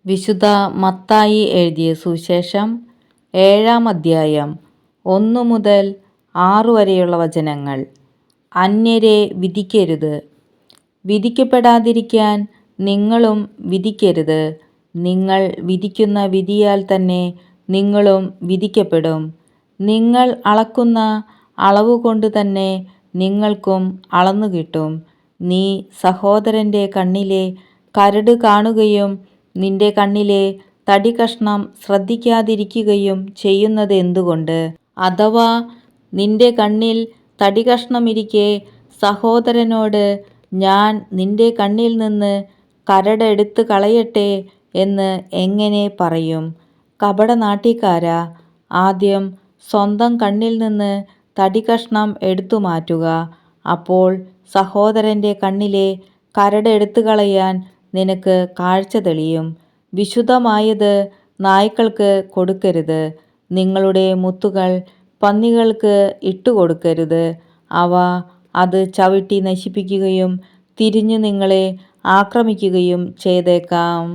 വിശുദ്ധ മത്തായി എഴുതിയ സുവിശേഷം 7-ാം അധ്യായം 1 മുതൽ 6 വരെയുള്ള വചനങ്ങൾ. അന്യരെ വിധിക്കരുത്. വിധിക്കപ്പെടാതിരിക്കാൻ നിങ്ങളും വിധിക്കരുത്. നിങ്ങൾ വിധിക്കുന്ന വിധിയാൽ തന്നെ നിങ്ങളും വിധിക്കപ്പെടും. നിങ്ങൾ അളക്കുന്ന അളവുകൊണ്ട് തന്നെ നിങ്ങൾക്കും അളന്നു കിട്ടും. നീ സഹോദരൻ്റെ കണ്ണിലെ കരട് കാണുകയും നിന്റെ കണ്ണിലെ തടികഷ്ണം ശ്രദ്ധിക്കാതിരിക്കുകയും ചെയ്യുന്നത് എന്തുകൊണ്ട്? അഥവാ നിന്റെ കണ്ണിൽ തടികഷ്ണമിരിക്കെ സഹോദരനോട് ഞാൻ നിന്റെ കണ്ണിൽ നിന്ന് കരട് എടുത്ത് കളയട്ടെ എന്ന് എങ്ങനെ പറയും? കപടനാട്യക്കാരാ, ആദ്യം സ്വന്തം കണ്ണിൽ നിന്ന് തടികഷ്ണം എടുത്തു മാറ്റുക. അപ്പോൾ സഹോദരൻ്റെ കണ്ണിലെ കരട് എടുത്തുകളയാൻ നിനക്ക് കാഴ്ച തെളിയും. വിശുദ്ധമായത് നായ്ക്കൾക്ക് കൊടുക്കരുത്. നിങ്ങളുടെ മുത്തുകൾ പന്നികൾക്ക് ഇട്ടുകൊടുക്കരുത്. അവ അത് ചവിട്ടി നശിപ്പിക്കുകയും തിരിഞ്ഞു നിങ്ങളെ ആക്രമിക്കുകയും ചെയ്തേക്കാം.